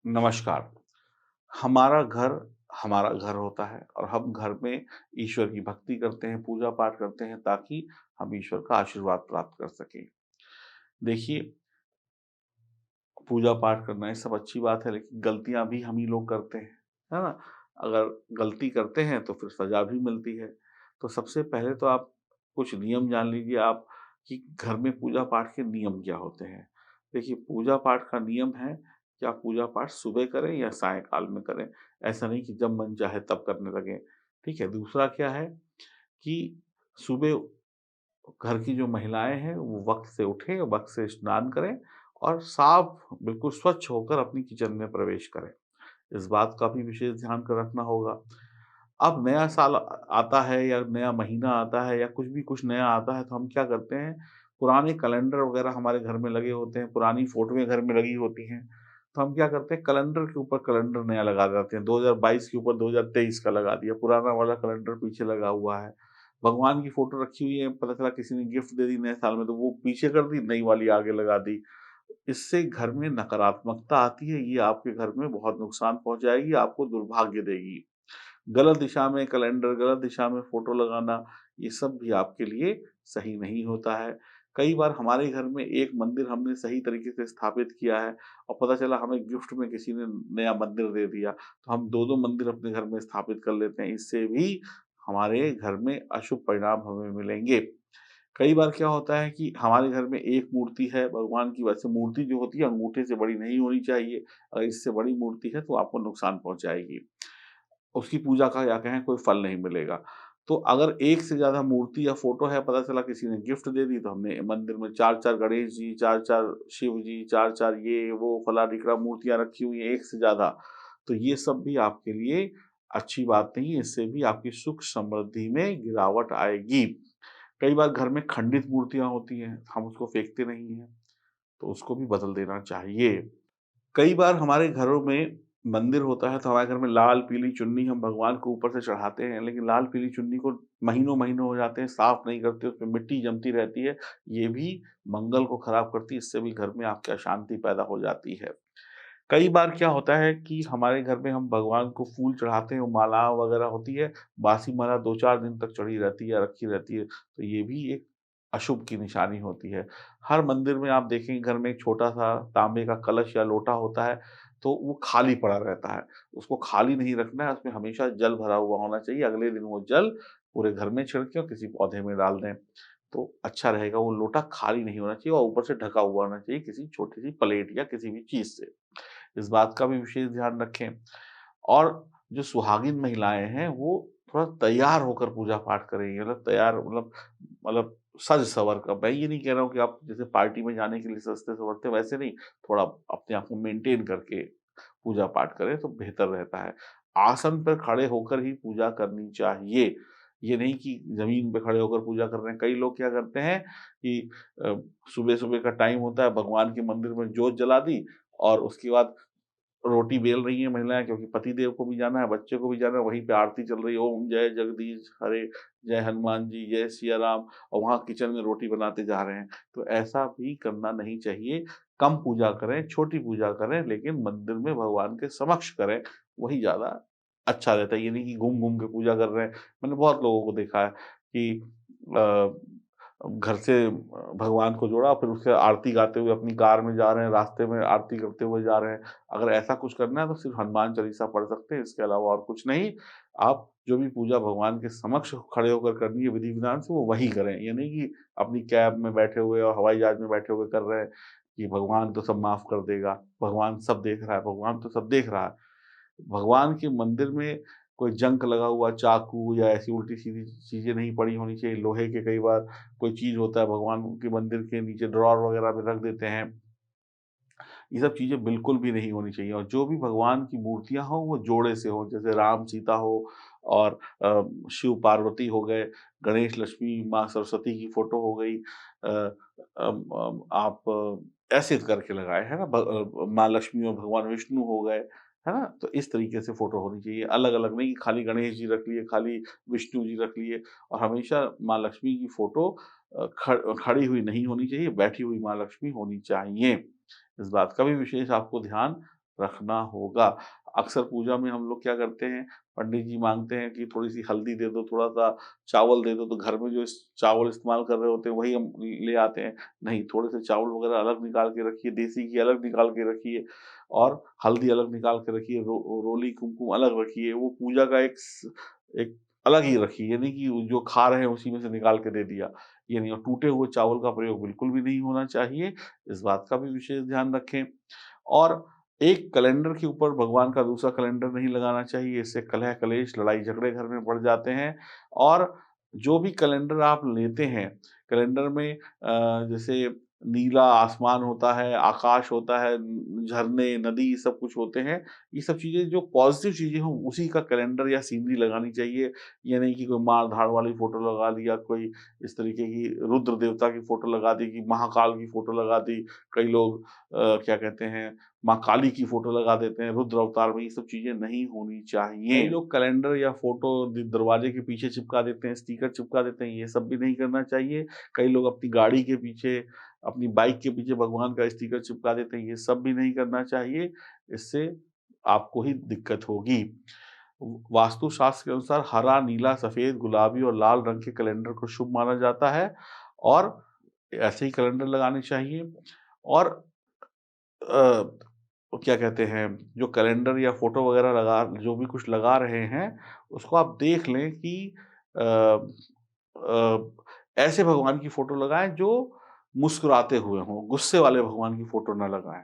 नमस्कार। हमारा घर हमारा घर होता है और हम घर में ईश्वर की भक्ति करते हैं, पूजा-पाठ करते हैं ताकि हम ईश्वर का आशीर्वाद प्राप्त कर सकें। देखिए, पूजा-पाठ करना ये सब अच्छी बात है लेकिन गलतियाँ भी हम ही लोग करते हैं, है ना? अगर गलती करते हैं तो फिर सज़ा भी मिलती है। तो सबसे पहले तो आप कुछ नियम जान लीजिए आप कि घर में पूजा-पाठ के नियम क्या होते हैं। देखिए, पूजा-पाठ का नियम है कि आप पूजा-पाठ सुबह करें या सायंकाल में करें। ऐसा नहीं कि जब मन चाहे तब करने लगें, ठीक है? दूसरा क्या है कि सुबह घर की जो महिलाएँ हैं वो वक़्त से उठें, वक़्त से स्नान करें और साफ बिल्कुल स्वच्छ होकर अपनी किचन में प्रवेश करें। इस बात का भी विशेष ध्यान क रखना होगा। अब नया साल आता है या नया महीना आता है या कुछ नया आता है तो हम क्या करते हैं, पुराने कैलेंडर वग़ैरह हमारे घर में लगे होते हैं, पुरानी फ़ोटोएँ घर में लगी होती हैं, तो हम क्या करते हैं कैलेंडर के ऊपर कैलेंडर नया लगा देते हैं। 2022 के ऊपर 2023 का लगा दिया, पुराना वाला कैलेंडर पीछे लगा हुआ है। भगवान की फ़ोटो रखी हुई है, पता चला किसी ने गिफ्ट दे दी नए साल में तो वो पीछे कर दी, नई वाली आगे लगा दी। इससे घर में नकारात्मकता आती है, ये आपके घर में बहुत नुकसान पहुँचाएगी, आपको दुर्भाग्य देगी। गलत दिशा में कैलेंडर, गलत दिशा में फ़ोटो लगाना, ये सब भी आपके लिए सही नहीं होता है। कई बार हमारे घर में एक मंदिर हमने सही तरीके से स्थापित किया है और पता चला हमें गिफ्ट में किसी ने नया मंदिर दे दिया, तो हम 2-2 मंदिर अपने घर में स्थापित कर लेते हैं। इससे भी हमारे घर में अशुभ परिणाम हमें मिलेंगे। कई बार क्या होता है कि हमारे घर में एक मूर्ति है भगवान की, वैसे मूर्ति जो होती है अंगूठे से बड़ी नहीं होनी चाहिए। अगर इससे बड़ी मूर्ति है तो आपको नुकसान पहुँचाएगी। उसकी पूजा का या कहें कोई फल नहीं मिलेगा। तो अगर एक से ज़्यादा मूर्ति या फ़ोटो है, पता चला किसी ने गिफ्ट दे दी, तो हमने मंदिर में 4-4 गणेश जी, 4-4 शिव जी, 4-4 ये, वो, फला-ढिकड़ा मूर्तियाँ रखी हुई हैं एक से ज़्यादा। तो ये सब भी आपके लिए अच्छी बात नहीं है, इससे भी आपकी सुख समृद्धि में गिरावट आएगी। कई बार घर में खंडित मूर्तियाँ होती हैं, हम उसको फेंकते नहीं हैं, तो उसको भी बदल देना चाहिए। कई बार हमारे घरों में मंदिर होता है तो हमारे घर में लाल पीली चुन्नी हम भगवान को ऊपर से चढ़ाते हैं, लेकिन लाल पीली चुन्नी को महीनों-महीनों हो जाते हैं, साफ नहीं करते, उसमें मिट्टी जमती रहती है। ये भी मंगल को खराब करती है, इससे भी घर में आपके अशांति पैदा हो जाती है। कई बार क्या होता है कि हमारे घर में हम भगवान को फूल चढ़ाते हैं, वो माला वगैरह होती है, बासी माला 2-4 दिन तक चढ़ी रहती है या रखी रहती है, तो ये भी एक अशुभ की निशानी होती है। हर मंदिर में आप देखेंगे घर में एक छोटा-सा तांबे का कलश या लोटा होता है, तो वो खाली पड़ा रहता है। उसको खाली नहीं रखना है, उसमें हमेशा जल भरा हुआ होना चाहिए। अगले दिन वो जल पूरे घर में छिड़कें और किसी पौधे में डाल दें, तो अच्छा रहेगा। वो लोटा खाली नहीं होना चाहिए और ऊपर से ढका हुआ होना चाहिए किसी छोटी-सी प्लेट या किसी भी चीज़ से। इस बात का भी विशेष ध्यान रखें। और जो सुहागिन महिलाएँ हैं, वो थोड़ा तैयार होकर पूजा-पाठ करें, मतलब तैयार मतलब सज-संवर कर। मैं ये नहीं कह रहा हूँ कि आप जैसे पार्टी में जाने के लिए सजते-संवरते हैं, वैसे नहीं, थोड़ा अपने आप को मेंटेन करके पूजा-पाठ करें, तो बेहतर रहता है। आसन पर खड़े होकर ही पूजा करनी चाहिए। ये नहीं कि ज़मीन पे खड़े होकर पूजा कर रहे हैं। कई लोग क्या करते हैं कि अ, सुबह-सुबह का टाइम होता है, भगवान के मंदिर में जोत जला दी और उसके बाद रोटी बेल रही हैं महिलाएँ क्योंकि पतिदेव को भी जाना है, बच्चे को भी जाना है, वहीं पे आरती चल रही है, ओम जय जगदीश हरे, जय हनुमान जी, जय सिया राम और वहाँ किचन में रोटी बनाते जा रहे हैं। तो ऐसा भी करना नहीं चाहिए। कम पूजा करें, छोटी पूजा करें, लेकिन मंदिर में भगवान के समक्ष करें, वही ज़्यादा अच्छा रहता है। ये नहीं कि घूम-घूम के पूजा कर रहे हैं। मैंने बहुत लोगों को देखा है कि घर से भगवान को जोड़ा फिर उससे आरती गाते हुए अपनी कार में जा रहे हैं, रास्ते में आरती करते हुए जा रहे हैं। अगर ऐसा कुछ करना है तो सिर्फ़ हनुमान चालीसा पढ़ सकते हैं, इसके अलावा और कुछ नहीं। आप जो भी पूजा भगवान के समक्ष खड़े होकर करनी है विधि-विधान से वो वहीं करें। ये नहीं कि अपनी कैब में बैठे हुए और हवाई जहाज़ में बैठे हुए कर रहे हैं कि भगवान तो सब माफ़ कर देगा, भगवान सब देख रहा है, भगवान तो सब देख रहा है। भगवान के मंदिर में कोई जंक लगा हुआ चाकू या ऐसी उल्टी-सीधी चीज़ें नहीं पड़ी होनी चाहिए। लोहे के कई बार कोई चीज़ होता है भगवान के मंदिर के नीचे ड्रॉवर वगैरह में रख देते हैं। ये सब चीज़ें बिल्कुल भी नहीं होनी चाहिए और जो भी भगवान की मूर्तियाँ हों वो जोड़े से हों, जैसे राम सीता हो और शिव पार्वती हो गए, गणेश लक्ष्मी माँ सरस्वती की फ़ोटो हो गई। आप ऐसे करके लगाएँ, है ना? माँ लक्ष्मी और भगवान विष्णु हो गए, है ना? तो इस तरीके से फ़ोटो होनी चाहिए, अलग-अलग नहीं कि खाली गणेश जी रख लिए, खाली विष्णु जी रख लिए और हमेशा माँ लक्ष्मी की फ़ोटो खड़ी हुई नहीं होनी चाहिए, बैठी हुई माँ लक्ष्मी होनी चाहिए। इस बात का भी विशेष आपको ध्यान रखना होगा। अक्सर पूजा में हम लोग क्या करते हैं, पंडित जी माँगते हैं कि थोड़ी-सी हल्दी दे दो, थोड़ा-सा चावल दे दो, तो घर में जो चावल इस्तेमाल कर रहे होते हैं वही हम ले आते हैं। नहीं, थोड़े से चावल वगैरह अलग निकाल के रखिए, देसी घी अलग निकाल के रखिए और हल्दी अलग निकाल के रखिए, रोली, कुमकुम अलग रखिए। वो पूजा का एक अलग ही रखिए, ये नहीं कि जो खा रहे हैं उसी में से निकाल के दे दिया, ये नहीं। और टूटे हुए चावल का प्रयोग बिल्कुल भी नहीं होना चाहिए, इस बात का भी विशेष ध्यान रखें। और एक कैलेंडर के ऊपर भगवान का दूसरा कैलेंडर नहीं लगाना चाहिए, इससे कलह-कलेश, लड़ाई-झगड़े घर में बढ़ जाते हैं। और जो भी कैलेंडर आप लेते हैं, कैलेंडर में जैसे नीला आसमान होता है, आकाश होता है, झरने, नदी सब कुछ होते हैं। ये सब चीज़ें जो पॉज़िटिव चीज़ें हों, उसी का कैलेंडर या सीनरी लगानी चाहिए। ये नहीं कि कोई मार-धाड़ वाली फ़ोटो लगा लिया, कोई इस तरीके की रुद्र देवता की फ़ोटो लगा दी, कि महाकाल की फ़ोटो लगा दी। कई लोग क्या कहते हैं, माँ काली की फ़ोटो लगा देते हैं रुद्र अवतार में, ये सब चीज़ें नहीं होनी चाहिए। कई लोग कैलेंडर या फ़ोटो दरवाजे के पीछे चिपका देते हैं, स्टिकर चिपका देते हैं, ये सब भी नहीं करना चाहिए। कई लोग अपनी गाड़ी के पीछे, अपनी बाइक के पीछे भगवान का स्टिकर चिपका देते हैं, ये सब भी नहीं करना चाहिए। इससे आपको ही दिक्कत होगी। वास्तु शास्त्र के अनुसार हरा, नीला, सफ़ेद, गुलाबी और लाल रंग के कैलेंडर को शुभ माना जाता है और ऐसे ही कैलेंडर लगाने चाहिए। और वो क्या कहते हैं, जो कैलेंडर या फ़ोटो वगैरह जो भी कुछ लगा रहे हैं, उसको आप देख लें कि अ ऐसे भगवान की फ़ोटो लगाएँ जो मुस्कुराते हुए हों, गुस्से वाले भगवान की फ़ोटो ना लगाएँ।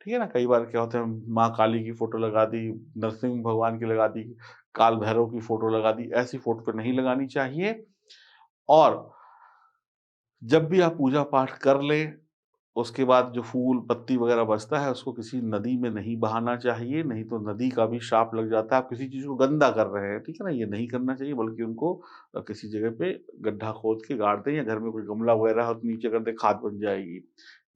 ठीक है ना? कई बार क्या होता है, माँ काली की फ़ोटो लगा दी, नरसिंह भगवान की लगा दी, काल भैरव की फ़ोटो लगा दी, ऐसी फ़ोटो तो नहीं लगानी चाहिए। और जब भी आप पूजा पाठ कर लें, उसके बाद जो फूल, पत्ती वगैरह बचता है, उसको किसी नदी में नहीं बहाना चाहिए, नहीं तो नदी का भी श्राप लग जाता है। आप किसी चीज़ को गंदा कर रहे हैं, ठीक है ना? ये नहीं करना चाहिए, बल्कि उनको किसी जगह पे गड्ढा खोद के गाड़ दें, या घर में कोई गमला वगैरह हो तो नीचे कर दें, खाद बन जाएगी।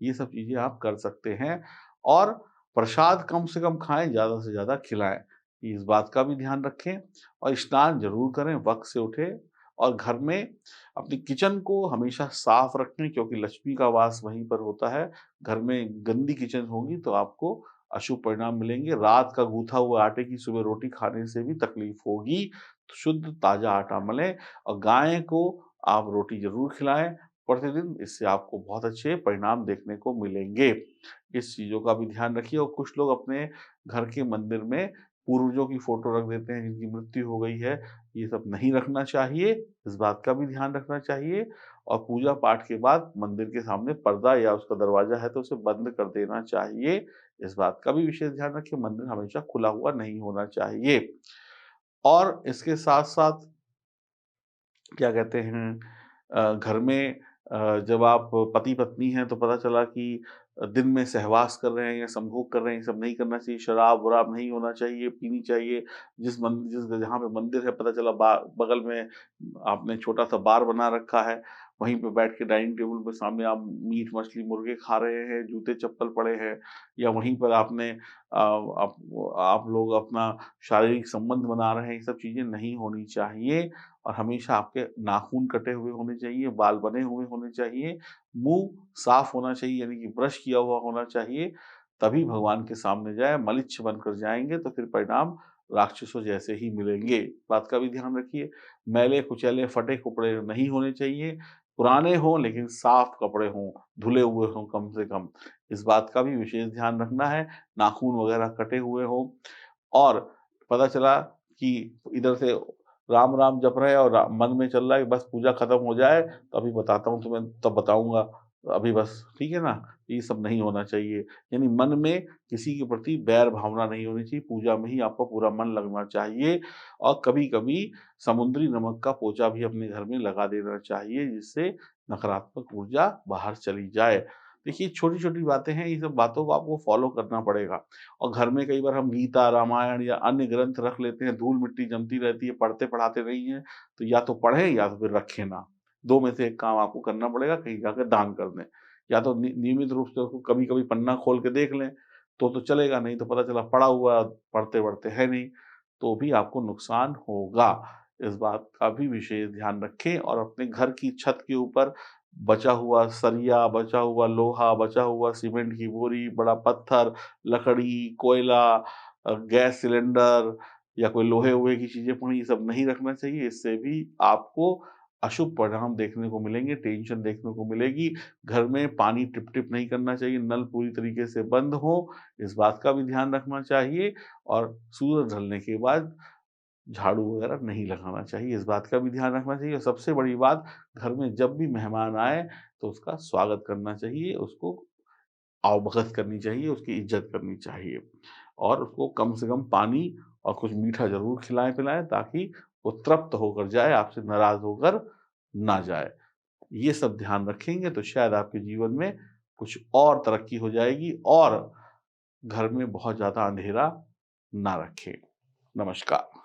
ये सब चीज़ें आप कर सकते हैं। और प्रसाद कम से कम खाएँ, ज़्यादा से ज़्यादा खिलाएँ। इस बात का भी ध्यान रखें और स्नान ज़रूर करें, वक़्त से उठें और घर में अपनी किचन को हमेशा साफ रखें, क्योंकि लक्ष्मी का वास वहीं पर होता है। घर में गंदी किचन होगी तो आपको अशुभ परिणाम मिलेंगे। रात का गूँथा हुआ आटे की सुबह रोटी खाने से भी तकलीफ होगी। तो शुद्ध ताज़ा आटा मलें और गाय को आप रोटी ज़रूर खिलाएँ प्रतिदिन, इससे आपको बहुत अच्छे परिणाम देखने को मिलेंगे। इस चीज़ों का भी ध्यान रखिए। और कुछ लोग अपने घर के मंदिर में पूर्वजों की फ़ोटो रख देते हैं जिनकी मृत्यु हो गई है, ये सब नहीं रखना चाहिए। इस बात का भी ध्यान रखना चाहिए। और पूजा पाठ के बाद मंदिर के सामने पर्दा या उसका दरवाज़ा है तो उसे बंद कर देना चाहिए। इस बात का भी विशेष ध्यान रखें, मंदिर हमेशा खुला हुआ नहीं होना चाहिए। और इसके साथ-साथ क्या कहते हैं, घर में जब आप पति-पत्नी हैं तो पता चला कि दिन में सहवास कर रहे हैं या संभोग कर रहे हैं, ये सब नहीं करना चाहिए। शराब-वराब नहीं होना चाहिए, पीनी चाहिए। जिस जहाँ पे मंदिर है, पता चला बगल में आपने छोटा-सा बार बना रखा है, वहीं पे बैठ के डाइनिंग टेबल पे सामने आप मीट, मछली, मुर्गे खा रहे हैं, जूते-चप्पल पड़े हैं, या वहीं पर आप लोग अपना शारीरिक संबंध बना रहे हैं, ये सब चीज़ें नहीं होनी चाहिए। और हमेशा आपके नाखून कटे हुए होने चाहिए, बाल बने हुए होने चाहिए, मुँह साफ होना चाहिए, यानी कि ब्रश किया हुआ होना चाहिए, तभी भगवान के सामने जाएँ। मलिच्छ बनकर जाएँगे तो फिर परिणाम राक्षसों जैसे ही मिलेंगे। बात का भी ध्यान रखिए। मैले-कुचैले, फटे कपड़े नहीं होने चाहिए, पुराने हों लेकिन साफ कपड़े हों, धुले हुए हों कम से कम। इस बात का भी विशेष ध्यान रखना है, नाखून वगैरह कटे हुए हों। और पता चला कि इधर से राम, राम जप रहे हैं और मन में चल रहा है कि बस पूजा खत्म हो जाए, तो अभी बताता हूँ तुम्हें, तब बताऊँगा, अभी बस, ठीक है ना? ये सब नहीं होना चाहिए। यानी मन में किसी के प्रति बैर भावना नहीं होनी चाहिए, पूजा में ही आपका पूरा मन लगना चाहिए। और कभी-कभी समुद्री नमक का पोंछा भी अपने घर में लगा देना चाहिए, जिससे नकारात्मक ऊर्जा बाहर चली जाए। देखिए, छोटी-छोटी बातें हैं, ये सब बातों को आपको फ़ॉलो करना पड़ेगा। और घर में कई बार हम गीता, रामायण या अन्य ग्रंथ रख लेते हैं, धूल-मिट्टी जमती रहती है, पढ़ते-पढ़ाते नहीं हैं, तो या तो पढ़ें या तो फिर रखें ना। 2 में से एक काम आपको करना पड़ेगा, कहीं जाकर दान कर दें। या तो नियमित रूप से उसको कभी-कभी पन्ना खोल के देख लें, तो चलेगा, नहीं तो पता चला पड़ा हुआ, पढ़ते-वढ़ते है नहीं, तो भी आपको नुकसान होगा। इस बात का भी विशेष ध्यान रखें और अपने घर की छत के ऊपर बचा हुआ सरिया, बचा हुआ लोहा, बचा हुआ सीमेंट की बोरी, बड़ा पत्थर, लकड़ी, कोयला, गैस सिलेंडर या कोई लोहे-वोहे की चीज़ें पड़ी, ये सब नहीं रखना चाहिए। इससे भी आपको अशुभ परिणाम देखने को मिलेंगे, टेंशन देखने को मिलेगी। घर में पानी टिप-टिप नहीं करना चाहिए, नल पूरी तरीके से बंद हो, इस बात का भी ध्यान रखना चाहिए और सूरज ढलने के बाद झाड़ू वगैरह नहीं लगाना चाहिए, इस बात का भी ध्यान रखना चाहिए और सबसे बड़ी बात, घर में जब भी मेहमान आए, तो उसका स्वागत करना चाहिए, उसको आवभगत करनी चाहिए, उसकी इज़्ज़त करनी चाहिए और उसको कम से कम पानी और कुछ मीठा ज़रूर खिलाएँ-पिलाएँ ताकि वो तृप्त होकर जाए, आपसे नाराज़ होकर ना जाए। ये सब ध्यान रखेंगे तो शायद आपके जीवन में कुछ और तरक्की हो जाएगी और घर में बहुत ज़्यादा अंधेरा ना रखें। नमस्कार।